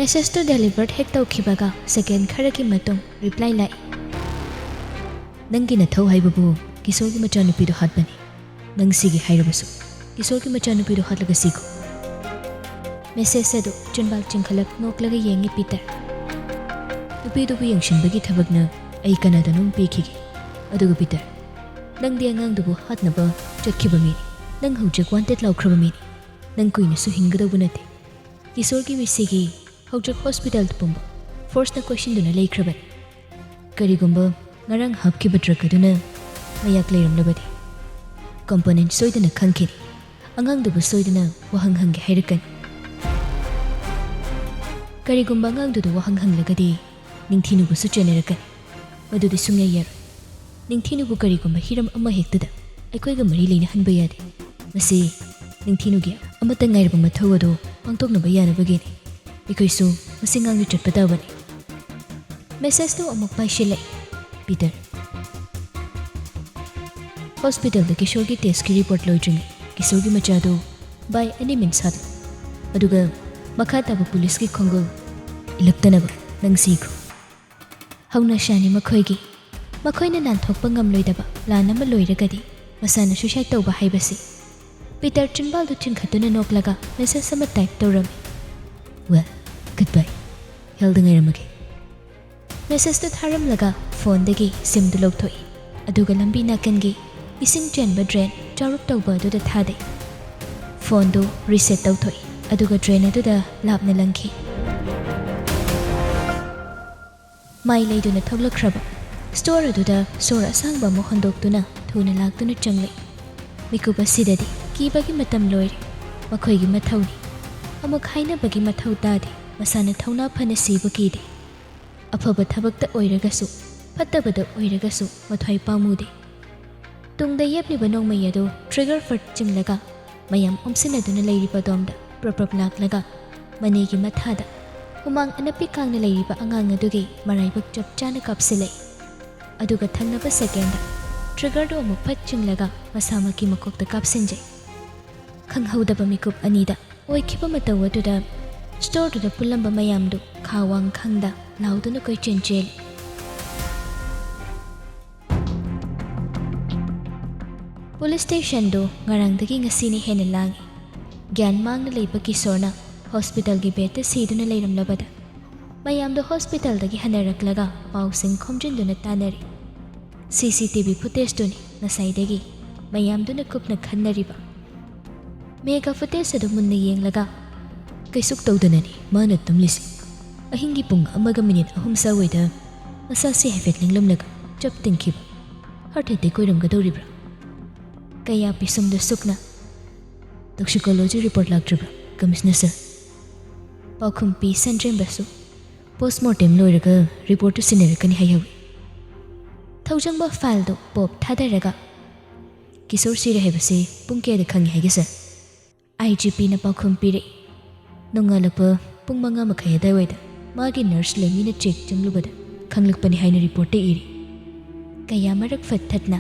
Message two deliver ꯍꯦꯛ ꯇꯧꯈꯤꯕꯒ ꯁꯦꯀꯦꯟ ꯈꯔꯒꯤ ꯃꯇꯨꯡ ꯔꯤꯄ꯭ꯂꯥꯏ ꯂꯥꯛꯏ꯫ ꯅꯪꯒꯤ ꯅꯊꯧ ꯍꯥꯏꯕꯕꯨ ꯀꯤꯁꯣꯔꯒꯤ ꯃꯆꯥꯅꯨꯄꯤꯗꯨ ꯍꯥꯠꯄꯅꯤ꯫ ꯅꯪ ꯁꯤꯒꯤ ꯍꯥꯏꯔꯕꯁꯨ ꯀꯤꯁꯣꯔꯒꯤ ꯃꯆꯥꯅꯨꯄꯤꯗꯨ ꯍꯥꯠꯂꯒ ꯁꯤꯈꯣ꯫ ꯃꯦꯁꯦꯖ ꯑꯗꯨ ꯆꯤꯟꯕꯥꯜ ꯆꯤꯡꯈꯠꯂꯛ ꯅꯣꯛꯂꯒ ꯌꯦꯡꯉꯤ ꯄꯤꯇꯔ꯫ ꯅꯨꯄꯤꯗꯨꯕꯨ ꯌꯦꯡꯁꯤꯟꯕꯒꯤ ꯊꯕꯛꯅ ꯑꯩ ꯀꯅꯥꯗꯅꯣꯝ ꯄꯤꯈꯤꯒꯦ꯫ ꯑꯗꯨꯒ ꯄꯤꯇꯔ, ꯅꯪꯗꯤ ꯑꯉꯥꯡꯗꯨꯕꯨ ꯍꯥꯠꯅꯕ ꯆꯠꯈꯤꯕ ꯃꯤꯅꯤ꯫ ꯅꯪ ꯍꯧꯖꯤꯛ ꯋꯥꯟꯇꯦꯗ ꯂꯥꯎꯈ꯭ꯔꯕ ꯃꯤꯅꯤ꯫ ꯅꯪ ꯀꯨꯏꯅꯁꯨ ꯍꯤꯡꯒꯗꯧꯕ ꯅꯠꯇꯦ꯫ ꯀꯤꯁꯣꯔꯒꯤ ꯋꯤꯁꯤꯒꯤ ꯍꯧꯖꯤꯛ ꯍꯣꯁꯄꯤꯇꯥꯜꯗ ꯄꯨꯝꯕ ꯐꯣꯔꯁꯅ ꯀꯣꯏꯁꯤꯟꯗꯨꯅ ꯂꯩꯈ꯭ꯔꯕꯅꯤ꯫ ꯀꯔꯤꯒꯨꯝꯕ ꯉꯔꯥꯡ ꯍꯥꯞꯈꯤꯕ ꯗ꯭ꯔꯒ ꯑꯗꯨꯅ ꯃꯌꯥꯛ ꯂꯩꯔꯝꯂꯕꯗꯤ ꯀꯝꯄꯣꯅꯦꯟꯠ ꯁꯣꯏꯗꯅ ꯈꯪꯈꯤꯅꯤ꯫ ꯑꯉꯥꯡꯗꯨꯕꯨ ꯁꯣꯏꯗꯅ ꯋꯥꯍꯪ ꯍꯪꯒꯦ ꯍꯥꯏꯔꯛꯀꯅꯤ꯫ ꯀꯔꯤꯒꯨꯝꯕ ꯑꯉꯥꯡꯗꯨꯗ ꯋꯥꯍꯪ ꯍꯪꯂꯒꯗꯤ ꯅꯤꯡꯊꯤꯅꯨꯕꯨꯁꯨ ꯆꯦꯟꯅꯔꯛꯀꯅꯤ꯫ ꯃꯗꯨꯗꯤ ꯁꯨꯡꯌꯥ ꯌꯥꯔꯣꯏ꯫ ꯅꯤꯡꯊꯤꯅꯨꯕꯨ ꯀꯔꯤꯒꯨꯝꯕ ꯍꯤꯔꯝ ꯑꯃꯍꯦꯛꯇꯗ ꯑꯩꯈꯣꯏꯒ ꯃꯔꯤ ꯂꯩꯅꯍꯟꯕ ꯌꯥꯗꯦ꯫ ꯃꯁꯤ ꯅꯤꯡꯊꯤꯅꯨꯒꯤ ꯑꯃꯠꯇ ꯉꯥꯏꯔꯕ ꯃꯊꯧ ꯑꯗꯨ ꯄꯥꯡꯊꯣꯛꯅꯕ ꯌꯥꯅꯕꯒꯤꯅꯤ꯫ ꯑꯩꯈꯣꯏꯁꯨ ꯃꯁꯤ ꯉꯥꯡꯅ ꯆꯠꯄ ꯇꯥꯕꯅꯤ꯫ ꯃꯦꯁꯦꯖꯇꯨ ꯑꯃꯨꯛ ꯄꯥꯏꯁꯤꯜꯂꯛꯏ꯫ ꯄꯤꯇꯔ, ꯍꯣꯁꯄꯤꯇꯥꯜꯗ ꯀꯤꯁꯣꯔꯒꯤ ꯇꯦꯁꯀꯤ ꯔꯤꯄꯣꯔꯠ ꯂꯣꯏꯗ꯭ꯔꯤꯉꯩ ꯀꯤꯁꯣꯔꯒꯤ ꯃꯆꯥꯗꯨ ꯕꯥꯏ ꯑꯦꯅꯤ ꯃꯤꯟꯁ ꯍꯥꯠꯂꯨ꯫ ꯑꯗꯨꯒ ꯃꯈꯥ ꯇꯥꯕ ꯄꯨꯂꯤꯁꯀꯤ ꯈꯣꯡꯒꯧ ꯏꯜꯂꯛꯇꯅꯕ ꯅꯪ ꯁꯤꯈ꯭ꯔꯣ꯫ ꯍꯧꯅꯁꯥꯅꯤ ꯃꯈꯣꯏꯅ ꯅꯥꯟꯊꯣꯛꯄ ꯉꯝꯂꯣꯏꯗꯕ ꯄ꯭ꯂꯥꯟ ꯑꯃ ꯂꯣꯏꯔꯒꯗꯤ ꯃꯁꯥꯅ ꯁꯨꯏꯁꯥꯏꯗ ꯇꯧꯕ ꯍꯥꯏꯕꯁꯤ꯫ ꯄꯤꯇꯔ ꯆꯤꯟꯕꯥꯜꯗꯨ ꯆꯤꯡꯈꯠꯇꯨꯅ ꯅꯣꯛꯂꯒ ꯃꯦꯁꯦꯖ ꯑꯃ ꯇꯥꯏꯞ ꯇꯧꯔꯝꯃꯤ꯫ ꯋꯦꯜ, ꯒꯨꯗꯕꯥꯏ, ꯍꯦꯜꯗ ꯉꯥꯏꯔꯝꯃꯒꯦ꯫ ꯃꯦꯁꯦꯖꯇꯨ ꯊꯥꯔꯝꯂꯒ ꯐꯣꯟꯗꯒꯤ ꯁꯤꯝꯗꯨ ꯂꯧꯊꯣꯛꯏ꯫ ꯑꯗꯨꯒ ꯂꯝꯕꯤ ꯅꯥꯀꯟꯒꯤ ꯏꯁꯤꯡ ꯆꯦꯟꯕ ꯗ꯭ꯔꯦꯟ ꯆꯥꯎꯔꯞ ꯇꯧꯕ ꯑꯗꯨꯗ ꯊꯥꯗꯩ꯫ ꯐꯣꯟꯗꯨ ꯔꯤꯁꯦꯠ ꯇꯧꯊꯣꯛꯏ꯫ ꯑꯗꯨꯒ ꯗ꯭ꯔꯦꯟ ꯑꯗꯨꯗ ꯂꯥꯞꯅ ꯂꯪꯈꯤ꯫ ꯃꯥꯏ ꯂꯩꯗꯨꯅ ꯊꯣꯛꯂꯛꯈ꯭ꯔꯕ ꯁ꯭ꯇꯣꯔ ꯑꯗꯨꯗ ꯁꯣꯔ ꯑꯁꯥꯡꯕ ꯑꯃ ꯍꯣꯟꯗꯣꯛꯇꯨꯅ ꯊꯨꯅ ꯂꯥꯛꯇꯨꯅ ꯆꯪꯂꯛꯏ꯫ ꯃꯤꯀꯨꯞ ꯑꯁꯤꯗꯗꯤ ꯀꯤꯕꯒꯤ ꯃꯇꯝ ꯂꯣꯏꯔꯦ꯫ ꯃꯈꯣꯏꯒꯤ ꯃꯊꯧꯅꯤ꯫ ꯑꯃꯨꯛ ꯍꯥꯏꯅꯕꯒꯤ ꯃꯊꯧ ꯇꯥꯗꯦ꯫ ꯃꯁꯥꯅ ꯊꯧꯅꯥ ꯐꯅ ꯁꯤꯕ ꯀꯤꯗꯦ꯫ ꯑꯐꯕ ꯊꯕꯛꯇ ꯑꯣꯏꯔꯒꯁꯨ ꯐꯠꯇꯕꯗ ꯑꯣꯏꯔꯒꯁꯨ ꯃꯊ꯭ꯋꯥꯏ ꯄꯥꯝꯃꯨꯗꯦ꯫ ꯇꯨꯡꯗ ꯌꯦꯞꯂꯤꯕ ꯅꯣꯡꯃꯩ ꯑꯗꯨ ꯇ꯭ꯔꯤꯒꯔ ꯐꯠ ꯆꯤꯡꯂꯒ ꯃꯌꯥꯝ ꯑꯣꯝꯁꯤꯟꯅꯗꯨꯅ ꯂꯩꯔꯤꯕ ꯑꯗꯣꯝꯗ ꯄ꯭ꯔꯞ ꯂꯥꯛꯂꯒ ꯃꯅꯦꯒꯤ ꯃꯊꯥꯗ ꯍꯨꯃꯥꯡ ꯑꯅꯞꯄꯤ ꯀꯥꯡꯅ ꯂꯩꯔꯤꯕ ꯑꯉꯥꯡ ꯑꯗꯨꯒꯤ ꯃꯔꯥꯏꯕꯛ ꯆꯞ ꯆꯥꯅ ꯀꯥꯞꯁꯤꯜꯂꯛꯏ꯫ ꯑꯗꯨꯒ ꯊꯪꯅꯕ ꯁꯦꯀꯦꯟꯗ ꯇ꯭ꯔꯤꯒꯔꯗꯨ ꯑꯃꯨꯛ ꯐꯠ ꯆꯤꯡꯂꯒ ꯃꯁꯥꯃꯛꯀꯤ ꯃꯀꯣꯛꯇ ꯀꯥꯞꯁꯤꯟꯖꯩ꯫ ꯈꯪꯍꯧꯗꯕ ꯃꯤꯀꯨꯞ ꯑꯅꯤꯗ ꯑꯣꯏꯈꯤꯕ ꯃꯇꯧ ꯑꯗꯨꯗ ꯁ꯭ꯇꯣꯔꯗꯨꯗ ꯄꯨꯜꯂꯝꯕ ꯃꯌꯥꯝꯗꯨ ꯈꯥ ꯋꯥꯡꯈꯥꯡꯗ ꯂꯥꯎꯗꯨꯅ ꯀꯣꯏꯆꯦꯟ ꯆꯦꯜꯂꯤ꯫ ꯄꯨꯂꯤꯁ ꯁ꯭ꯇꯦꯁꯟꯗꯨ ꯉꯔꯥꯡꯗꯒꯤ ꯉꯁꯤꯅ ꯍꯦꯟꯅ ꯂꯥꯡꯏ꯫ ꯒ꯭ꯌꯥꯟ ꯃꯥꯡꯅ ꯂꯩꯕ ꯀꯤꯁꯣꯔꯅ ꯍꯣꯁꯄꯤꯇꯥꯜꯒꯤ ꯕꯦꯗꯇ ꯁꯤꯗꯨꯅ ꯂꯩꯔꯝꯂꯕꯗ ꯃꯌꯥꯝꯗꯨ ꯍꯣꯁꯄꯤꯇꯥꯜꯗꯒꯤ ꯍꯟꯅꯔꯛꯂꯒ ꯄꯥꯎꯁꯤꯡ ꯈꯣꯝꯖꯤꯟꯗꯨꯅ ꯇꯥꯟꯅꯔꯤ꯫ CCTV ꯐꯨꯇꯦꯖꯇꯨꯅꯤ ꯉꯁꯥꯏꯗꯒꯤ ꯃꯌꯥꯝꯗꯨꯅ ꯀꯨꯞꯅ ꯈꯟꯅꯔꯤꯕ꯫ ꯃꯦꯒꯥ ꯐꯨꯇꯦꯖ ꯑꯗꯨ ꯃꯨꯟꯅ ꯌꯦꯡꯂꯒ ꯀꯩꯁꯨꯛ ꯇꯧꯗꯅꯅꯤ ꯃꯥꯅ ꯇꯨꯝꯂꯤꯁꯤ꯫ ꯑꯍꯤꯡꯒꯤ ꯄꯨꯡ 1:03 ꯁꯥꯋꯥꯏꯗ ꯃꯁꯥꯁꯤ ꯍꯥꯏꯐꯦꯠ ꯂꯦꯡꯂꯝꯂꯒ ꯆꯞ ꯇꯤꯡꯈꯤꯕ꯫ ꯍꯥꯔꯠ ꯑꯦꯇꯦꯛ ꯑꯣꯏꯔꯝꯒꯗꯧꯔꯤꯕ꯭ꯔꯥ? ꯀꯌꯥ ꯄꯤꯁꯨꯝꯗ ꯁꯨꯛꯅ ꯇꯣꯛꯁꯤꯀꯣꯂꯣꯖꯤ ꯔꯤꯄꯣꯔꯠ ꯂꯥꯛꯇ꯭ꯔꯤꯕ꯭ꯔꯥ ꯀꯃꯤꯁꯅꯔ ꯁꯔ? ꯄꯥꯎꯈꯨꯝ ꯄꯤ ꯁꯟꯗ꯭ꯔꯦꯝꯕꯁꯨ꯫ ꯄꯣꯁꯠꯃꯣꯔꯇꯦꯝ ꯂꯣꯏꯔꯒ ꯔꯤꯄꯣꯔꯠꯇꯨ ꯁꯤꯟꯅꯔꯛꯀꯅꯤ ꯍꯥꯏꯍꯧꯏ꯫ ꯊꯧꯖꯪꯕ ꯐꯥꯏꯜꯗꯨ ꯄꯣꯞ ꯊꯥꯗꯔꯒ ꯀꯤꯁꯣꯔ ꯁꯤꯔꯦ ꯍꯥꯏꯕꯁꯤ ꯄꯨꯡ ꯀꯌꯥꯗ ꯈꯪꯉꯤ ꯍꯥꯏꯒꯦ ꯁꯔ? IGPꯅ ꯄꯥꯎꯈꯨꯝ ꯄꯤꯔꯛꯏ꯫ ꯅꯣꯡꯉꯥꯜꯂꯛꯄ ꯄꯨꯡ 5:30 ꯑꯗꯨꯋꯥꯏꯗ ꯃꯥꯒꯤ ꯅꯔꯁ ꯂꯦꯃꯤꯅ ꯆꯦꯛ ꯆꯪꯂꯨꯕꯗ ꯈꯪꯂꯛꯄꯅꯤ ꯍꯥꯏꯅ ꯔꯤꯄꯣꯔꯠꯇ ꯏꯔꯤ꯫ ꯀꯌꯥ ꯃꯔꯛ ꯐꯠꯊꯠꯅ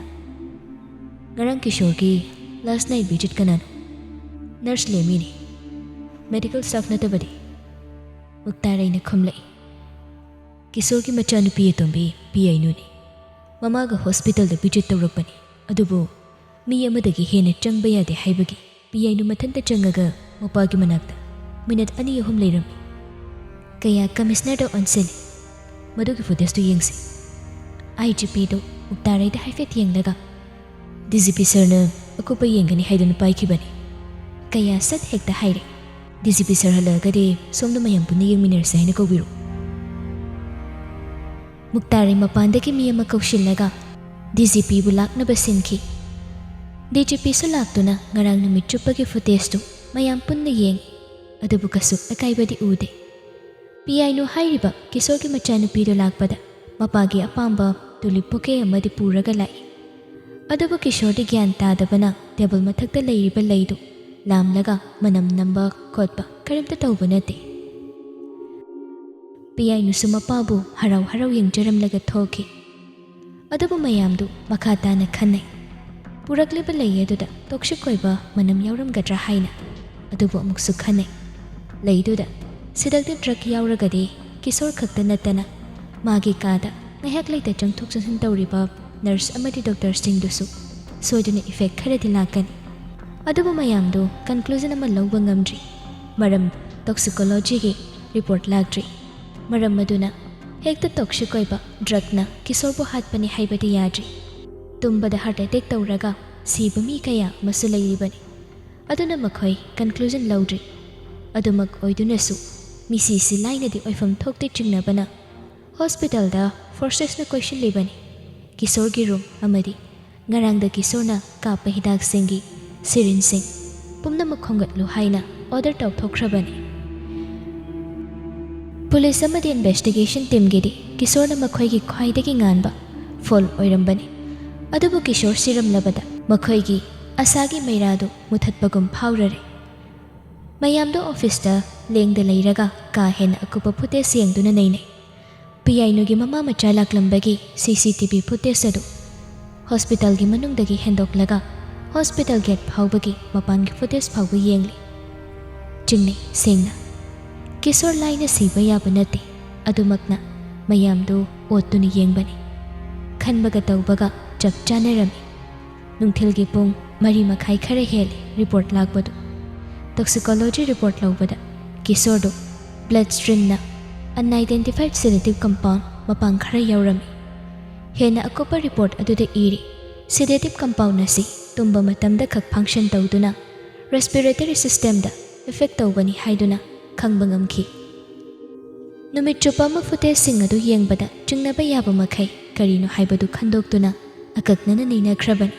ꯉꯔꯥꯡ ꯀꯤꯁꯣꯔꯒꯤ ꯂꯥꯁ ꯅꯥꯏꯠ ꯚꯤꯖꯤꯠ ꯀꯅꯥꯅꯣ? ꯅꯔꯁ ꯂꯦꯃꯤꯅꯤ꯫ ꯃꯦꯗꯤꯀꯦꯜ ꯁ꯭ꯇꯥꯐ ꯅꯠꯇꯕꯗꯤ? ꯃꯨꯛꯇꯥꯔꯩꯅ ꯈꯨꯝꯂꯛꯏ꯫ ꯀꯤꯁꯣꯔꯒꯤ ꯃꯆꯥꯅꯨꯄꯤ ꯑꯇꯣꯝꯕꯤ PIꯅꯨꯅꯤ꯫ ꯃꯃꯥꯒ ꯍꯣꯁꯄꯤꯇꯥꯜꯗ ꯚꯤꯖꯤꯠ ꯇꯧꯔꯛꯄꯅꯤ꯫ ꯑꯗꯨꯕꯨ ꯃꯤ ꯑꯃꯗꯒꯤ ꯍꯦꯟꯅ ꯆꯪꯕ ꯌꯥꯗꯦ ꯍꯥꯏꯕꯒꯤ PIꯅꯨ ꯃꯊꯟꯇ ꯆꯪꯉꯒ ꯃꯄꯥꯒꯤ ꯃꯅꯥꯛꯇ ꯃꯤꯅꯠ 2-3 ꯂꯩꯔꯝꯃꯤ꯫ ꯀꯌꯥ ꯀꯃꯤꯁꯅꯔꯗ ꯑꯣꯟꯁꯤꯜꯂꯤ꯫ ꯃꯗꯨꯒꯤ ꯐꯨꯇꯦꯖꯇꯨ ꯌꯦꯡꯁꯤ꯫ IGPꯗꯨ ꯃꯨꯛꯇꯥꯔꯩꯗ ꯍꯥꯏꯐꯦꯠ ꯌꯦꯡꯂꯒ DGP ꯁꯔꯅ ꯑꯀꯨꯞꯄ ꯌꯦꯡꯒꯅꯤ ꯍꯥꯏꯗꯨꯅ ꯄꯥꯏꯈꯤꯕꯅꯤ꯫ ꯀꯌꯥ ꯁꯠ ꯍꯦꯛꯇ ꯍꯥꯏꯔꯦ꯫ DGP ꯁꯔ ꯍꯜꯂꯛꯑꯒꯗꯤ ꯁꯣꯝꯗ ꯃꯌꯥꯝ ꯄꯨꯟꯅ ꯌꯦꯡꯃꯤꯟꯅꯔꯁꯦ ꯍꯥꯏꯅ ꯀꯧꯕꯤꯔꯛꯎ꯫ ꯃꯨꯛꯇꯥꯔꯩ ꯃꯄꯥꯟꯗꯒꯤ ꯃꯤ ꯑꯃ ꯀꯧꯁꯤꯜꯂꯒ DGPꯕꯨ ꯂꯥꯛꯅꯕ ꯁꯤꯟꯈꯤ꯫ DGPꯁꯨ ꯂꯥꯛꯇꯨꯅ ꯉꯔꯥꯡ ꯅꯨꯃꯤꯠ ꯆꯨꯞꯄꯒꯤ ꯐꯨꯇꯦꯖꯇꯨ ꯃꯌꯥꯝ ꯄꯨꯟꯅ ꯌꯦꯡꯉꯤ꯫ ꯑꯗꯨꯕꯨ ꯀꯩꯁꯨ ꯑꯀꯥꯏꯕꯗꯤ ꯎꯗꯦ꯫ PIꯅꯨ ꯍꯥꯏꯔꯤꯕ ꯀꯤꯁꯣꯔꯒꯤ ꯃꯆꯥꯅꯨꯄꯤꯗꯨ ꯂꯥꯛꯄꯗ ꯃꯄꯥꯒꯤ ꯑꯄꯥꯝꯕ ꯇꯨꯂꯤꯞ ꯕꯨꯀꯦ ꯑꯃꯗꯤ ꯄꯨꯔꯒ ꯂꯥꯛꯏ꯫ ꯑꯗꯨꯕꯨ ꯀꯤꯁꯣꯔꯗꯤ ꯒ꯭ꯌꯥꯟ ꯇꯥꯗꯕꯅ ꯇꯦꯕꯜ ꯃꯊꯛꯇ ꯂꯩꯔꯤꯕ ꯂꯩꯗꯨ ꯂꯥꯝꯂꯒ ꯃꯅꯝ ꯅꯝꯕ ꯈꯣꯠꯄ ꯀꯔꯤꯝꯇ ꯇꯧꯕ ꯅꯠꯇꯦ꯫ PIꯅꯨꯁꯨ ꯃꯄꯥꯕꯨ ꯍꯔꯥꯎ ꯍꯔꯥꯎ ꯌꯦꯡꯖꯔꯝꯂꯒ ꯊꯣꯛꯈꯤ꯫ ꯑꯗꯨꯕꯨ ꯃꯌꯥꯝꯗꯨ ꯃꯈꯥ ꯇꯥꯅ ꯈꯟꯅꯩ꯫ ꯄꯨꯔꯛꯂꯤꯕ ꯂꯩ ꯑꯗꯨꯗ ꯇꯣꯛꯁꯤꯛ ꯑꯣꯏꯕ ꯃꯅꯝ ꯌꯥꯎꯔꯝꯒꯗ꯭ꯔꯥ ꯍꯥꯏꯅ꯫ ꯑꯗꯨꯕꯨ ꯑꯃꯨꯛꯁꯨ ꯈꯟꯅꯩ꯫ ꯂꯩꯗꯨꯗ सिदꯛꯇ ड्रग याउरगदि किशोर खक्ता नत्तना मागी कादा ngahak leita changthok changsin tawriba nurse amadi doctor singdusu soiduna effect kharadi lakani adubu mayamdu conclusion ama lawba ngamdri maram toxicology gi report lagdri maram maduna hekta toxic oiba drug na kisor bo hatpani haibadi yadri tumbada heart attack tawraga siba mi kaya masu leiribani aduna makhoi conclusion lawdri adumak oidunasu misi si laina di oifam thokti chingnabana hospital da forces na question libani kisor gi room amadi ngarang da kisor na kapa hidak singi syringe sing pumna makhongat lu haina order taw thokhrabani police amadi investigation team gidi kisor na makhoi gi khwai da gi nganba fall oirambani adubu kisor siram labada makhoi gi asagi meiradu muthatpagum phaurare mayam do office da leng da leiraga ka hen akupa phute siang duna nei nei PI gi mama macha laklambagi CCTV footage adu hospital gi manungdagi hendoklaga hospital gate phawbagi mapan gi footage phawba yengli chingni sengna kisor laina siba yaba nati adumakna mayamdu otuni yengbani khanbaga tawbaga chap chanarami nungthil gi pung mari makhai khare hel report lagbadu toxicology report lawbada kisor do blood stream na unidentified sedative compound mapang khara yaurami hena akopa report aduda iri sedative compound nasi tumba matamda khak function tawduna respiratory system da effect tawbani haiduna khangba ngamki numit chupama footage sing adu yengbada chingnaba yaba makhai karino haibadu khandoktuna akaknana neina khrabani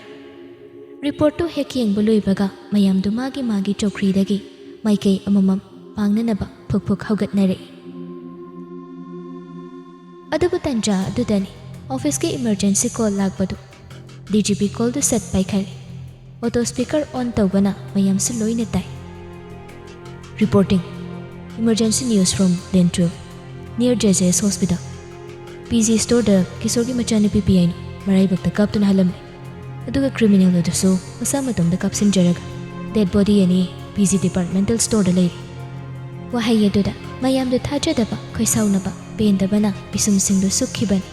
report to hek yengbu loibaga mayam du magi chokri dagi maikai amamam pangnanaba phukphuk haugatnare adubu tanja adudani office ke emergency call lagbadu DGP call du set pai khari auto speaker on tawbana mayam se loina tai reporting emergency news from lane 12 near JJS hospital PG store da kisor gi machani PPI ni marai bakta kaptuna halam aduga criminal da so masama tom da kapsin jaraga dead body ani PG departmental store da lei wahai aduda mayam da thajadaba khoisaunaba pendabana bisum singdu sukhibani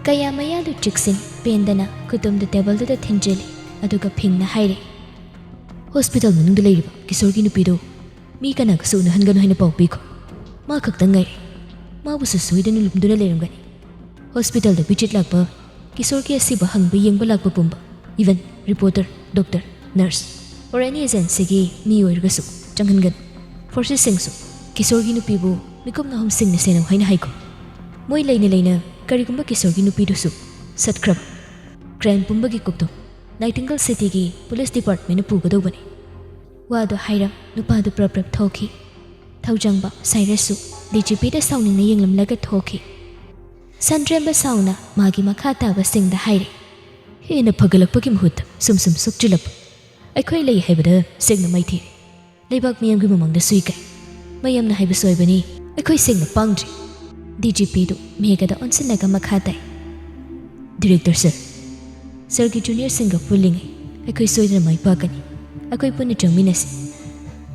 kaya maya du chiksin pendana kutum da table da thinjeli aduga phingna haire hospital manung da leiriba kisor gi nupido mi kana kasu na hanganu haina pau piko ma khakta ngai ma bu su suidanu lumduna leiramgani hospital da visit lakpa kisor ki asiba hangba yengba lakpa pumba even reporter doctor nurse or any agency gi mi oirgasu changhangan forces singsu kisor gi nupibu mikum na hom sing na senam haina haiko moi leina karigumba kisor gi nupi dusu satkrab crime pumba gi kokto nightingale city gi police department puga bani wa do hairam nupa du prap thoki thaujangba sairasu DGP da sawning na yenglam laga thoki sandremba sauna magi makhata ba sing da haire hena phagalakpa gi muhut sum sukchilap aikhoi lei haibada singna maithi leibak miyam gi mamang da suikai mayam na haiba soibani aikhoi singna pangji DGP do megada onsinnaga makhatai director sir gi junior singa pulling aikhoi soidana mai pakani aikhoi punna changminasi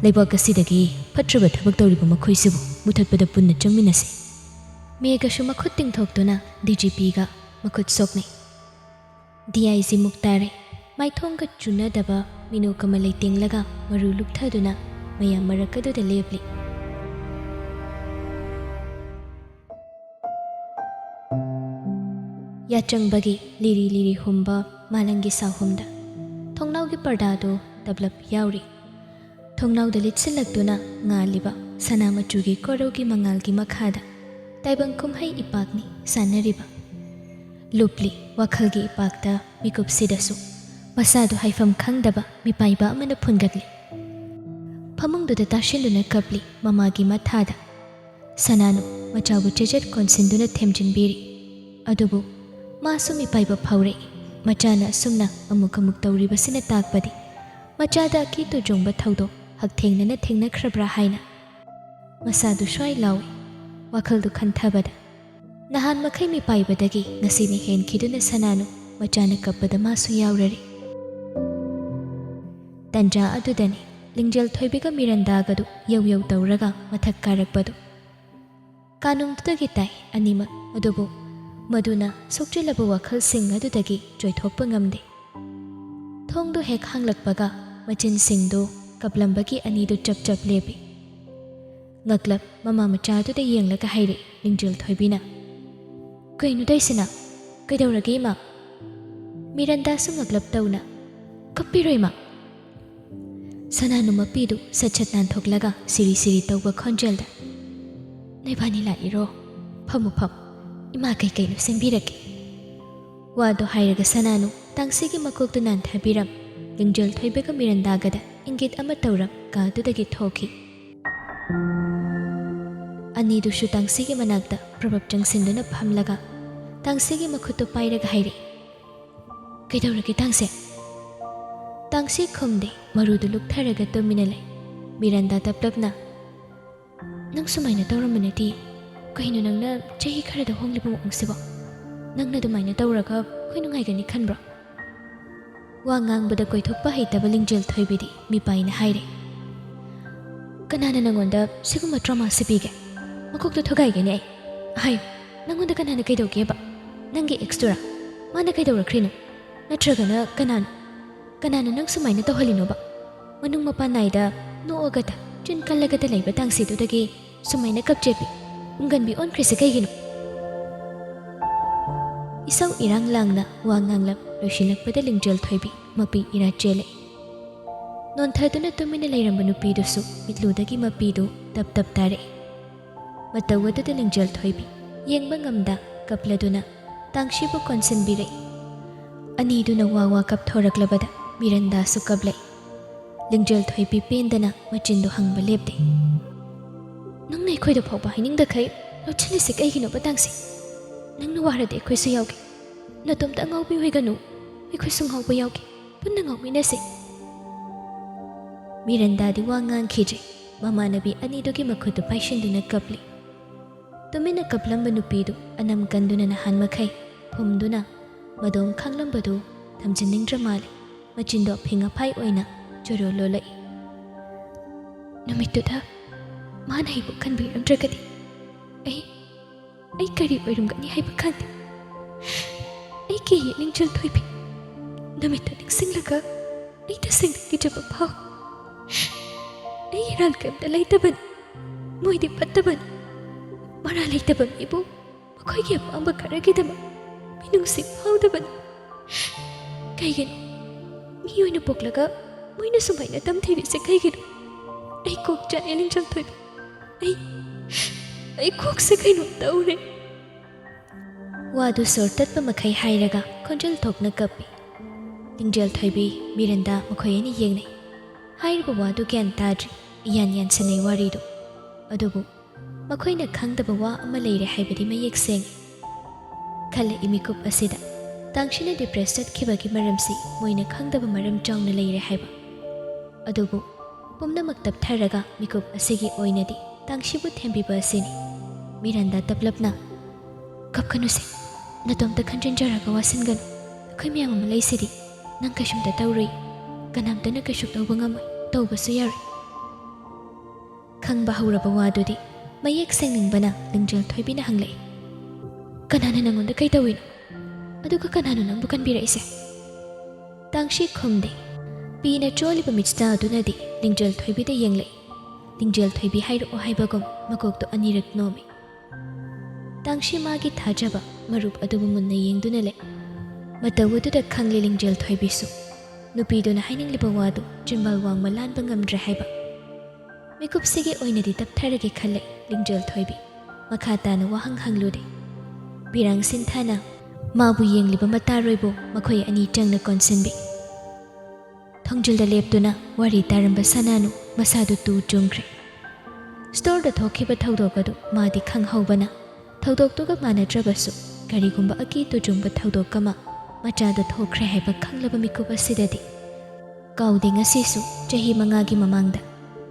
leibak asidagi phatraba thabak tawriba makhoi sibu muthatpada punna changminasi mega shuma khutting thoktuna DGP ga makhut sokni DIG muktare maithonga chuna daba minu kamalai tinglaga maru lukthaduna mayam marakadu da lepli yachang liri humba malangi sahumda thongnau gi parda do develop yauri thongnau da litsilakduna ngaliba sanama chugi korogi mangal gi makhada taibang kumhai ipakni sanariba lupli wakhal gi ipakta mikup sidasu masadu haifam khangdaba mipaiba amana phungatli phamungdu da tashinduna kapli mamagi mathada sananu machabu chejet konsinduna themjinbiri adubu masumi paiba phaure machana sumna amuk tawriba sina takpadi machada ki to jongba thaudo hak thengna khrabra haina masadu shwai lawi wakhal du khanthabada nahan makhai mi paibadagi ngasini hen khiduna sananu machana kappada masu yaurari tanja adudani ꯂꯤꯡꯖꯦꯜ ꯊꯣꯏꯕꯤꯒ ꯃꯤꯔꯟꯗꯥꯒꯗꯨ ꯌꯧ ꯌꯧ ꯇꯧꯔꯒ ꯃꯊꯛ ꯀꯥꯔꯛꯄꯗꯨ ꯀꯥꯅꯨꯡꯗꯨꯗꯒꯤ ꯇꯥꯏ ꯑꯅꯤꯃꯛ ꯑꯗꯨꯕꯨ ꯃꯗꯨꯅ ꯁꯣꯛꯆꯤꯜꯂꯕ ꯋꯥꯈꯜꯁꯤꯡ ꯑꯗꯨꯗꯒꯤ ꯆꯣꯏꯊꯣꯛꯄ ꯉꯝꯗꯦ ꯊꯣꯡꯗꯨ ꯍꯦꯛ ꯍꯥꯡꯂꯛꯄꯒ ꯃꯆꯤꯟꯁꯤꯡꯗꯨ ꯀꯞꯂꯝꯕꯒꯤ ꯑꯅꯤꯗꯨ ꯆꯞ ꯆꯞ ꯂꯦꯞꯄꯤ ꯉꯛꯂꯞ ꯃꯃꯥ ꯃꯆꯥꯗꯨꯗ ꯌꯦꯡꯂꯒ ꯍꯥꯏꯔꯛꯏ ꯂꯤꯡꯖꯦꯜ ꯊꯣꯏꯕꯤꯅ ꯀꯩꯅꯣ ꯇꯧꯏꯁꯤꯅ ꯀꯩꯗꯧꯔꯒꯦ ꯏꯃꯥ ꯃꯤꯔꯟꯗꯥꯁꯨ ꯉꯛꯂꯞ ꯇꯧꯅ ꯀꯞꯄꯤꯔꯣ ꯏꯃꯥ ꯁꯅꯥꯅꯨ ꯃꯄꯤꯗꯨ ꯁꯠ ꯁꯠ ꯅꯥꯟꯊꯣꯛꯂꯒ ꯁꯤꯔꯤ ꯁꯤꯔꯤ ꯇꯧꯕ ꯈꯣꯟꯖꯦꯜꯗ ꯅꯣꯏꯕꯥꯅꯤ ꯂꯥꯛꯏꯔꯣ ꯐꯝꯃꯨ ꯐꯝ ꯏꯃꯥ ꯀꯩꯀꯩꯅꯣ ꯁꯦꯝꯕꯤꯔꯛꯀꯦ ꯋꯥꯗꯣ ꯍꯥꯏꯔꯒ ꯁꯅꯥꯅꯨ ꯇꯥꯡꯁꯤꯒꯤ ꯃꯀꯣꯛꯇꯨ ꯅꯥꯟꯊꯕꯤꯔꯝ ꯂꯤꯡꯖꯦꯜ ꯊꯣꯏꯕꯒ ꯃꯤꯔꯟꯗꯥꯒꯗ ꯏꯪꯒꯤꯠ ꯑꯃ ꯇꯧꯔꯝ ꯀꯥꯗꯨꯗꯒꯤ ꯊꯣꯛꯈꯤ ꯑꯅꯤꯗꯨꯁꯨ ꯇꯥꯡꯁꯤꯒꯤ ꯃꯅꯥꯛꯇ ꯄ꯭ꯔꯕꯞ ꯆꯪꯁꯤꯟꯗꯨꯅ ꯐꯝꯂꯒ ꯇꯥꯡꯁꯤꯒꯤ ꯃꯈꯨꯠꯇꯨ ꯄꯥꯏꯔꯒ ꯍꯥꯏꯔꯛꯏ ꯀꯩꯗꯧꯔꯒꯦ ꯇꯥꯡꯁꯦ ꯇꯥꯡꯁꯤ ꯈꯨꯝꯗꯦ ꯃꯔꯨꯗꯨ ꯂꯨꯛꯊꯔꯒ ꯇꯨꯃꯤꯟꯅ ꯂꯩ ꯃꯤꯔꯟꯗꯥ ꯇꯞꯂꯞꯅ ꯅꯪ ꯁꯨꯃꯥꯏꯅ ꯇꯧꯔꯝꯕ ꯅꯠꯇꯦ ꯀꯩꯅꯣ ꯅꯪꯅ ꯆꯍꯤ ꯈꯔꯗ ꯍꯣꯡꯂꯤꯕ ꯃꯑꯣꯡꯁꯤꯕꯣ ꯅꯪꯅ ꯑꯗꯨꯃꯥꯏꯅ ꯇꯧꯔꯒ ꯑꯩꯈꯣই ꯅꯨꯡꯉꯥꯏꯒꯅꯤ ꯈꯟꯕ꯭ꯔꯣ ꯋꯥ ꯉꯥꯡꯕꯗ ꯀꯣꯏꯊꯣꯛꯄ ꯍꯩꯇꯕ ꯂꯤꯡꯖꯦꯜ ꯊꯣꯏꯕꯤꯗꯤ ꯃꯤꯄꯥꯏꯅ ꯍꯥꯏꯔꯦ ꯀꯅꯥꯅ ꯅꯪꯉꯣꯟꯗ ꯁꯤꯒꯨꯝꯕ ꯇ꯭ꯔꯣꯃꯥꯁꯤ ꯄꯤꯒꯦ ꯃꯀꯣꯛꯇꯣ ꯊꯨꯒꯥꯏꯒꯅꯤ ꯑꯩ ꯍꯥꯏꯌꯨ ꯅꯪꯉꯣꯟꯗ ꯀꯅꯥꯅ ꯀꯩꯗꯧꯒꯦꯕ ꯅꯪꯒꯤ ꯑꯦꯛꯁꯇꯨꯔꯥ ꯃꯥꯅ ꯀꯩꯗꯧꯔꯛꯈ꯭ꯔꯤꯅꯣ ꯅꯠꯇ꯭ꯔꯒꯅ ꯀꯅꯥꯅ ꯅꯪ ꯁꯨꯃꯥꯏꯅ ꯇꯧꯍꯜꯂꯤꯅꯣꯕ ꯃꯅꯨꯡ ꯃꯄꯥꯟ ꯅꯥꯏꯗ ꯅꯣꯛꯑꯒꯗ ꯆꯤꯟ ꯀꯜꯂꯒꯗ ꯂꯩꯕ ꯇꯥꯡꯁꯤꯗꯨꯗꯒꯤ ꯁꯨꯃꯥꯏꯅ ꯀꯞꯆꯦꯠꯄꯤ ꯎꯪꯒꯟꯕꯤ ꯑꯣꯟꯈ꯭ꯔꯤꯁꯦ ꯀꯩꯒꯤꯅꯣ ꯏꯁꯧ ꯏꯔꯥꯡ ꯂꯥꯡꯅ ꯋꯥ ꯉꯥꯡꯂꯞ ꯂꯣꯏꯁꯤꯜꯂꯛꯄꯗ ꯂꯤꯡꯖꯦꯜ ꯊꯣꯏꯕꯤ ꯃꯄꯤ ꯏꯔꯥ ꯆꯦꯜꯂꯛꯏ ꯅꯣꯟꯊꯗꯨꯅ ꯇꯨꯃꯤꯟꯅ ꯂꯩꯔꯝꯕ ꯅꯨꯄꯤꯗꯨꯁꯨ ꯃꯤꯠꯂꯨꯗꯒꯤ ꯃꯄꯤꯗꯨ ꯇꯞ ꯇꯞ ꯇꯥꯔꯛꯏ ꯃꯇꯧ ꯑꯗꯨꯗ ꯂꯤꯡꯖꯦꯜ ꯊꯣꯏꯕꯤ ꯌꯦꯡꯕ ꯉꯝꯗ ꯀꯞꯂꯗꯨꯅ ꯇꯥꯡꯁꯤꯕꯨ ꯀꯣꯟꯁꯤꯟꯕꯤꯔꯛꯏ ꯑꯅꯤꯗꯨꯅ ꯋꯥ ꯋꯥ ꯀꯞꯊꯣꯔꯛꯂꯕꯗ ꯃꯤꯔꯟꯗꯥꯁꯨ ꯀꯞꯂꯛꯏ ꯂꯤꯡꯖꯦꯜ ꯊꯣꯏꯕꯤ ꯄꯦꯟꯗꯅ ꯃꯆꯤꯟꯗꯨ ꯍꯪꯕ ꯂꯦꯞꯇꯦ ꯅꯪꯅ ꯑꯩꯈꯣꯏꯗ ꯐꯥꯎꯕ ꯍꯥꯏꯅꯤꯡꯗꯈꯩ ꯂꯣꯠꯁꯤꯜꯂꯤꯁꯤ ꯀꯩꯒꯤꯅꯣꯕ ꯇꯥꯡꯁꯤ ꯅꯪꯅ ꯋꯥꯔꯗꯤ ꯑꯩꯈꯣꯏꯁꯨ ꯌꯥꯎꯒꯦ ꯅꯇꯣꯝꯇ ꯑꯉꯥꯎꯕꯤ ꯑꯣꯏꯒꯅꯨ ꯑꯩꯈꯣꯏꯁꯨ ꯉꯥꯎꯕ ꯌꯥꯎꯒꯦ ꯄꯨꯟꯅ ꯉꯥꯎꯃꯤꯟꯅꯁꯤ ꯃꯤꯔꯟꯗꯥꯗꯤ ꯋꯥ ꯉꯥꯡꯈꯤꯗ꯭ꯔꯦ ꯃꯃꯥꯟꯅꯕꯤ ꯑꯅꯤꯗꯨꯒꯤ ꯃꯈꯨꯠꯇꯨ ꯄꯥꯏꯁꯤꯟꯗꯨꯅ ꯀꯞꯂꯤ ꯇꯨꯃꯤꯟꯅ ꯀꯞꯂꯝꯕ ꯅꯨꯄꯤꯗꯨ ꯑꯅꯝ ꯀꯟꯗꯨꯅ ꯅꯍꯥꯟ ꯃꯈꯩ ꯐꯨꯝꯗꯨꯅ ꯃꯗꯣꯝ ꯈꯪꯂꯝꯕꯗꯨ ꯊꯝꯖꯤꯟꯅꯤꯡꯗ꯭ꯔ ꯃꯥꯜꯂꯤ ꯃꯆꯤꯟꯗꯣ ꯑꯐꯤꯡ ꯑꯐꯥꯏ ꯑꯣꯏꯅ ꯆꯣꯔꯣ ꯂꯣꯜꯂꯛꯏ ꯅꯨꯃꯤꯠꯇꯨꯗ ꯃꯥꯅ ꯑꯩꯕꯨ ꯈꯟꯕꯤꯔꯝꯗ꯭ꯔꯒꯗꯤ ꯑꯩ ꯀꯔꯤ ꯑꯣꯏꯔꯝꯒꯅꯤ ꯍꯥꯏꯕ ꯈꯪꯗꯦ ꯑꯩ ꯀꯤꯌꯦ ꯂꯤꯡꯖꯦꯜ ꯊꯣꯏꯕꯤ ꯅꯨꯃꯤꯠꯇꯨ ꯅꯤꯡꯁꯤꯡꯂꯒ ꯑꯩ ꯇꯁꯦꯡꯅ ꯀꯤꯖꯕ ꯐꯥꯎ ꯑꯩ ꯏꯔꯥꯜ ꯀꯩꯝꯇ ꯂꯩꯇꯕꯅꯤ ꯃꯣꯏꯗꯤ ꯐꯠꯇꯕꯅꯤ ꯃꯔꯥ ꯂꯩꯇꯕ ꯃꯤꯕꯨ ꯃꯈꯣꯏꯒꯤ ꯑꯄꯥꯝꯕ ꯈꯔꯒꯤꯗꯃꯛ ꯃꯤꯅꯨꯡꯁꯤ ꯐꯥꯎꯗꯕꯅꯤ ꯀꯩꯒꯤꯅꯣ ꯃꯤ ꯑꯣꯏꯅ ꯄꯣꯛꯂꯒ ꯃꯣꯏꯅ ꯁꯨꯃꯥꯏꯅ ꯇꯝꯊꯤꯔꯤꯁꯦ ꯀꯩꯒꯤꯅꯣ ꯑꯩ ꯀꯣꯛ ꯆꯥꯛꯑꯦ ꯂꯤꯡꯖꯦꯜ ꯊꯣꯏꯕꯤ ꯑꯩ ꯀꯣꯛꯁꯦ ꯀꯩꯅꯣ ꯇꯧꯔꯦ ꯋꯥꯗꯨ ꯁꯣꯔ ꯇꯠꯄ ꯃꯈꯩ ꯍꯥꯏꯔꯒ ꯈꯣꯟꯖꯦꯜ ꯊꯣꯛꯅ ꯀꯞꯄꯤ ꯂꯤꯡꯖꯦꯜ ꯊꯣꯏꯕꯤ ꯃꯤꯔꯟꯗꯥ ꯃꯈꯣꯏ ꯑꯅꯤ ꯌꯦꯡꯅꯩ ꯍꯥꯏꯔꯤꯕ ꯋꯥꯗꯨ ꯒ꯭ꯌꯥꯟ ꯇꯥꯗ꯭ꯔꯤ ꯏꯌꯥꯟ ꯌꯥꯟꯁꯤꯟꯅꯩ ꯋꯥꯔꯤꯗꯨ ꯑꯗꯨꯕꯨ ꯃꯈꯣꯏꯅ ꯈꯪꯗꯕ ꯋꯥ ꯑꯃ ꯂꯩꯔꯦ ꯍꯥꯏꯕꯗꯤ ꯃꯌꯦꯛ ꯁꯦꯡꯉꯤ ꯈꯜꯂꯛꯏ ꯃꯤꯀꯨꯞ ꯑꯁꯤꯗ ꯇꯥꯡꯁꯤꯅ ꯗꯤꯄ꯭ꯔꯦꯁ ꯆꯠꯈꯤꯕꯒꯤ ꯃꯔꯝꯁꯤ ꯃꯣꯏꯅ ꯈꯪꯗꯕ ꯃꯔꯝ ꯆꯥꯎꯅ ꯂꯩꯔꯦ ꯍꯥꯏꯕ ꯑꯗꯨꯕꯨ ꯄꯨꯝꯅꯃꯛ ꯇꯞꯊꯔꯒ ꯃꯤꯀꯨꯞ ꯑꯁꯤꯒꯤ ꯑꯣꯏꯅꯗꯤ ꯇꯥꯡꯁꯤꯕꯨ ꯊꯦꯝꯕꯤꯕ ꯑꯁꯤꯅꯤ ꯃꯤꯔꯟꯗꯥ ꯇꯞꯂꯞꯅ ꯀꯞꯀꯅꯨꯁꯦ ꯅꯇꯣꯝꯇ ꯈꯟꯖꯤꯟꯖꯔꯒ ꯋꯥꯁꯤꯟꯒꯅꯨ ꯑꯩꯈꯣꯏ ꯃꯌꯥꯝ ꯑꯃ ꯂꯩꯁꯤꯗꯤ ꯅꯪ ꯀꯩꯁꯨꯝꯇ ꯇꯧꯔꯣꯏ ꯀꯅꯥꯝꯇꯅ ꯀꯩꯁꯨ ꯇꯧꯕ ꯉꯝꯃꯣꯏ ꯇꯧꯕꯁꯨ ꯌꯥꯔꯣꯏ ꯈꯪꯕ ꯍꯧꯔꯕ ꯋꯥꯗꯨꯗꯤ ꯃꯌꯦꯛ ꯁꯦꯡꯅꯤꯡꯕꯅ ꯂꯤꯡꯖꯦꯜ ꯊꯣꯏꯕꯤꯅ ꯍꯪꯂꯛꯏ ꯀꯅꯥꯅ ꯅꯪꯉꯣꯟꯗ ꯀꯩ ꯇꯧꯏꯅꯣ ꯑꯗꯨꯒ ꯀꯅꯥꯅꯣ ꯅꯪꯕꯨ ꯀꯟꯕꯤꯔꯛꯏꯁꯦ ꯇꯥꯡꯁꯤ ꯈꯨꯝꯗꯦ ꯄꯤꯅ ꯆꯣꯜꯂꯤꯕ ꯃꯤꯠꯁꯅ ꯑꯗꯨꯅꯗꯤ ꯂꯤꯡꯖꯦꯜ ꯊꯣꯏꯕꯤꯗ ꯌꯦꯡꯂꯛꯏ ꯂꯤꯡꯖꯦꯜ ꯊꯣꯏꯕꯤ ꯍꯥꯏꯔꯛꯑꯣ ꯍꯥꯏꯕꯒꯨꯝ ꯃꯀꯣꯛꯇꯣ ꯑꯅꯤꯔꯛ ꯅꯣꯝꯃꯤ ꯇꯥꯡꯁꯤ ꯃꯥꯒꯤ ꯊꯥꯖꯕ ꯃꯔꯨꯞ ꯑꯗꯨꯕꯨ ꯃꯨꯟꯅ ꯌꯦꯡꯗꯨꯅ ꯂꯩ ꯃꯇꯧ ꯑꯗꯨꯗ ꯈꯪꯂꯤ ꯂꯤꯡꯖꯦꯜ ꯊꯣꯏꯕꯤꯁꯨ ꯅꯨꯄꯤꯗꯨꯅ ꯍꯥꯏꯅꯤꯡꯂꯤꯕ ꯋꯥꯗꯨ ꯆꯤꯟꯕꯥꯜ ꯋꯥꯡꯃ ꯂꯥꯟꯕ ꯉꯝꯗ꯭ꯔꯦ ꯍꯥꯏꯕ ꯃꯤꯀꯨꯞꯁꯤꯒꯤ ꯑꯣꯏꯅꯗꯤ ꯇꯞꯊꯔꯒꯦ ꯈꯜꯂꯛꯏ ꯂꯤꯡꯖꯦꯜ ꯊꯣꯏꯕꯤ ꯃꯈꯥ ꯇꯥꯅ ꯋꯥꯍꯪ ꯍꯪꯂꯨꯗꯦ ꯄꯤꯔꯥꯡ ꯁꯤꯟꯊꯥꯅ ꯃꯥꯕꯨ ꯌꯦꯡꯂꯤꯕ ꯃꯇꯥꯔꯣꯏꯕꯨ ꯃꯈꯣꯏ ꯑꯅꯤ ꯆꯪꯅ ꯀꯣꯟꯁꯤꯟꯕꯤ ꯊꯣꯡꯖꯤꯜꯗ ꯂꯦꯞꯇꯨꯅ ꯋꯥꯔꯤ ꯇꯥꯔꯝꯕ ꯁꯅꯥꯅꯨ ꯃꯁꯥꯗꯨ ꯇꯨ ꯆꯨꯡꯈ꯭ꯔꯦ ꯁ꯭ꯇꯣꯔꯗ ꯊꯣꯛꯈꯤꯕ ꯊꯧꯗꯣꯛ ꯑꯗꯨ ꯃꯥꯗꯤ ꯈꯪꯍꯧꯕꯅ ꯊꯧꯗꯣꯛꯇꯨꯒ ꯃꯥꯟꯅꯗ꯭ꯔꯕꯁꯨ ꯀꯔꯤꯒꯨꯝꯕ ꯑꯀꯤ ꯇꯨꯖꯨꯡꯕ ꯊꯧꯗꯣꯛ ꯑꯃ ꯃꯆꯥꯗ ꯊꯣꯛꯈ꯭ꯔꯦ ꯍꯥꯏꯕ ꯈꯪꯂꯕ ꯃꯤꯀꯨꯞ ꯑꯁꯤꯗꯗꯤ ꯀꯥꯎꯗꯦ ꯉꯁꯤꯁꯨ ꯆꯍꯤ 5ꯒꯤ ꯃꯃꯥꯡꯗ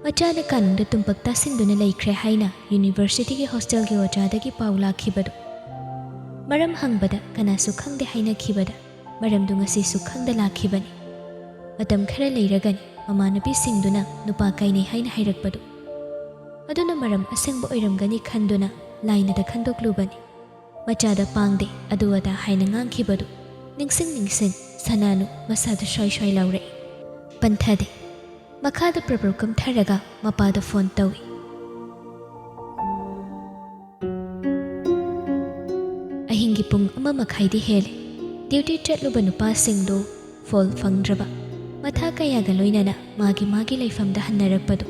ꯃꯆꯥꯅ ꯀꯥꯅꯨꯡꯗ ꯇꯨꯝꯄꯛ ꯇꯥꯁꯤꯟꯗꯨꯅ ꯂꯩꯈ꯭ꯔꯦ ꯍꯥꯏꯅ ꯌꯨꯅꯤꯚꯔꯁꯤꯇꯤꯒꯤ ꯍꯣꯁꯇꯦꯜꯒꯤ ꯑꯣꯖꯥꯗꯒꯤ ꯄꯥꯎ ꯂꯥꯛꯈꯤꯕꯗꯨ ꯃꯔꯝ ꯍꯪꯕꯗ ꯀꯅꯥꯁꯨ ꯈꯪꯗꯦ ꯍꯥꯏꯅꯈꯤꯕꯗ ꯃꯔꯝꯗꯨ ꯉꯁꯤꯁꯨ ꯈꯪꯗ ꯂꯥꯛꯈꯤꯕꯅꯤ ꯃꯇꯝ ꯈꯔ ꯂꯩꯔꯒꯅꯤ ꯃꯃꯥꯟꯅꯕꯤꯁꯤꯡꯗꯨꯅ ꯅꯨꯄꯥ ꯀꯥꯏꯅꯩ ꯍꯥꯏꯅ ꯍꯥꯏꯔꯛꯄꯗꯨ ꯑꯗꯨꯅ ꯃꯔꯝ ꯑꯁꯦꯡꯕ ꯑꯣꯏꯔꯝꯒꯅꯤ ꯈꯟꯗꯨꯅ ꯂꯥꯏꯅꯗ ꯈꯟꯗꯣꯛꯂꯨꯕꯅꯤ ꯃꯆꯥꯗ ꯄꯥꯡꯗꯦ ꯑꯗꯨ ꯑꯗꯥ ꯍꯥꯏꯅ ꯉꯥꯡꯈꯤꯕꯗꯨ ꯅꯤꯡꯁꯤꯡ ꯁꯅꯥꯅꯨ ꯃꯁꯥꯗ ꯁ꯭ꯋꯥꯏ ꯂꯥꯎꯔꯛꯏ ꯄꯟꯊꯗꯦ ꯃꯈꯥꯗ ꯄ꯭ꯔꯄ꯭ꯔ ꯀꯨꯝꯊꯔꯒ ꯃꯄꯥꯗ ꯐꯣꯟ ꯇꯧꯏ ꯑꯍꯤꯡꯒꯤ ꯄꯨꯡ 1:30 ꯍꯦꯜꯂꯦ ꯗ꯭ꯌꯨꯇꯤ ꯆꯠꯂꯨꯕ ꯅꯨꯄꯥꯁꯤꯡꯗꯨ ꯐꯣꯜ ꯐꯪꯗ꯭ꯔꯕ ꯃꯊꯥ ꯀꯌꯥꯒ ꯂꯣꯏꯅꯅ ꯃꯥꯒꯤ ꯂꯩꯐꯝꯗ ꯍꯟꯅꯔꯛꯄꯗꯨ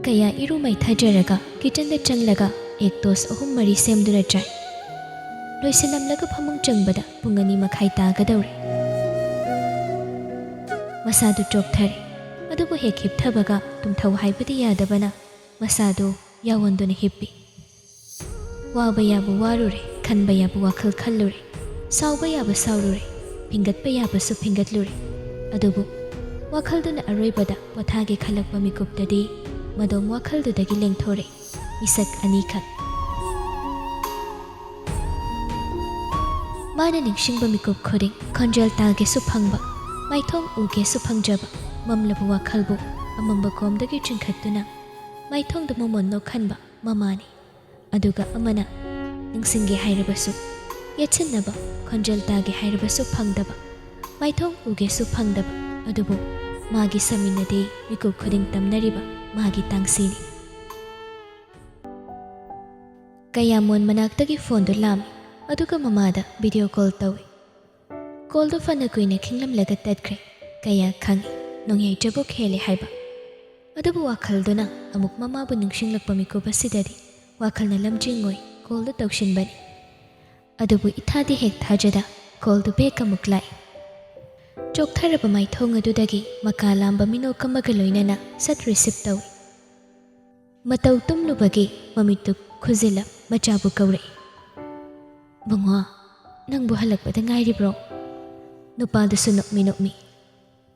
ꯀꯌꯥ ꯏꯔꯨ ꯃꯩꯊꯖꯔꯒ ꯀꯤꯆꯟꯗ ꯆꯪꯂꯒ ꯑꯦꯛ ꯇꯣꯁ 3-4 ꯁꯦꯝꯗꯨꯅ ꯆꯥꯏ ꯂꯣꯏꯁꯤꯜꯂꯝꯂꯒ ꯐꯃꯨꯡ ꯆꯪꯕꯗ ꯄꯨꯡ 2:30 ꯇꯥꯒꯗꯧꯔꯦ ꯃꯁꯥꯗꯨ ꯆꯣꯛꯊꯔꯦ ꯑꯗꯨꯕꯨ ꯍꯦꯛ ꯍꯤꯞꯊꯕꯒ ꯇꯨꯝꯊꯧ ꯍꯥꯏꯕꯗꯤ ꯌꯥꯗꯕꯅ ꯃꯁꯥꯗꯨ ꯌꯥꯎꯋꯟꯗꯨꯅ ꯍꯤꯞꯄꯤ ꯋꯥꯕ ꯌꯥꯕ ꯋꯥꯔꯨꯔꯦ खनबा याबु वाखल खल्लुरे साउबा याबु साउरुरे फिंगतपा याबुसु फिंगतलुरे अदुबु वाखलदुना अरोइबदा पोथागे खलकपा मिकुपतदी मदोम वाखलदुदगी लेंथोरे मिसक अनीखक माना निंगशिंगबा मिकुप खुदिंग खंजल तागेसु फंगबा माइथोंग उगेसु फंगजबा ममलबु वाखलबु अमंबा कोमदगी चिंखत्तुना माइथोंग दमोमोन्नो खनबा ममानी अदुगा अमना निंगसिंगे हाइरबसु येचिन्नबा खंजल तागे हाइरबसु फंगदबा माइथोंग उगेसु फंगदबा अदुबु मागी समिनदे मिकुप खुदिंग तमनरिबा मागी तांगसीनी कयामोन मनाक्तगी फोनदु लामी अदुगा ममादा वीडियो कॉल तौई कॉल दो फन कुइने खिंगलमलगा तत्ख्रे कया खंगी नोंगयैजबो खेले हाइबा अदुबु वाखलदुना अमुक ममाबु निंगसिंगलकपा मिकुप असिददि वाखलना लमजिंगोई कॉल दो तौशिनबनी अदुबु इथादि हेक थाजदा कॉल दो बेक अमुक लाई चोकथरब माइथोंग अदुदगी मका लांबा मिनोक अमगा लोइनना सत रिसीव तौई मतौ तुमलुबगी ममितु खुजिला मचाबु कौरे बुंगो नंबु हलकपदा ngairibro नुपादसु नोकमी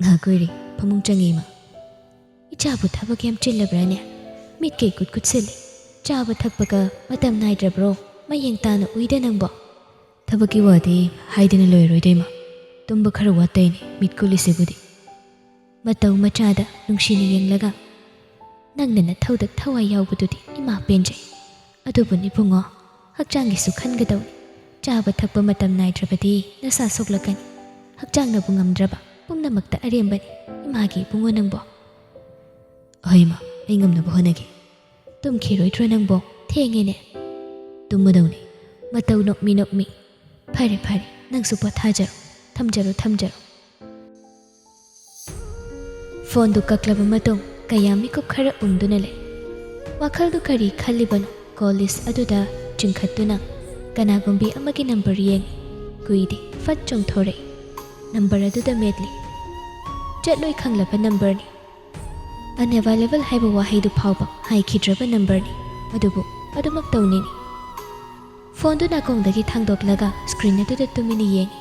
ngakuiri pamung changima ichabu thabak yam chillabrane mit kei kut kutsili chaba thakpaga matam naidrabro mayeng tana uida nangbo thabaki wadi haidina loiroidaima tumba khara wataini mit kulisibudi matau machada nungshini yenglaga nangnana thaudak thawai yaubududi ima penjai adubuni bungo hakchangisu khangadauni चाब थकप मतम नाइद्रबदी नसा सोक्लकनी हक्चांगना बुंगमद्रबा पुंगनमक्ता अरेंबनी Imangi बुंगो नंगबो होइमा इंगमनबो होनगे तुम खिरोइद्रो नंगबो थेंगेने तुमदौनी मतौ नोकमी फरे फरे नंगसु पोथाजरो थमजरो phone दु कक्लब मतों कयामी को खरा उंदुना ले वाखल दु करी खल्लिबनो कॉलिस अदुदा चिंखत्तुना कनागुंबी अमगी नंबर येंग कुइदी फट चोंथोरे नंबर अदुदा मेदली चटलोई खंगलबा नंबर नि अनअवेलेबल हाइबा वाहैदु फावबा हाइखिद्रबा नंबर नि अदुबु अदुमक तौनिनी फोन दु नाकोंगदगी थांदोकलगा स्क्रीन अदुदा तुमिनी येंगी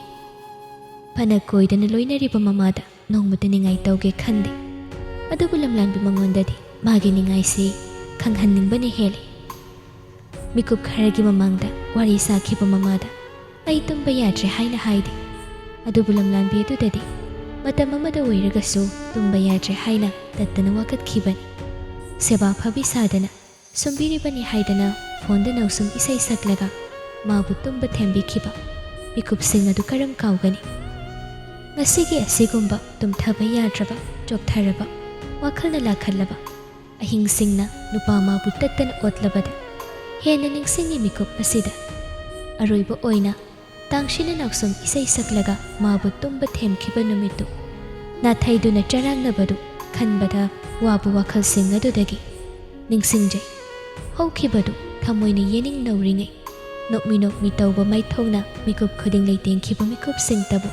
फना कोइदना लोइनरिबा ममादा नोंगमता निंगाई तौगे खंदे अदुबु लमलानबी मंगोंददी मागी निंगाईसे खंगहन्निंगबनी हेले मिकुप खरगी ममांगदा वारी साखिबा ममादा आई तुम्बा याद्रे हाइना हाइदे अदुबु लमलानबी अदुददी मतम अमदा ओइरगसु तुम्बा याद्रे हाइना तत्तना वाकत्खिबनी सेवा फबी सादना सुंबिरिबनी हाइदना फोनदा नौसुम इसै सकलगा माबु तुम्बा थेंबिखिबा मिकुप सिंग अदु करम काउगनी ngasiगी asigumba tumthaba yadraba choktharaba wakhalna lakhalaba ahing singna nupa ma buttatan otlabada hena ningsingi mikup asida aroiba oina tangshina naksum isai saklaga mabu tumba themkhiba numitu nathaiduna charangnabadu khanbada wabu wakhal singa dudagi ningsingjai haukhibadu thamoina yening nauringai nokmi tawba maithongna mikup khuding leitengkhiba mikup sing tabu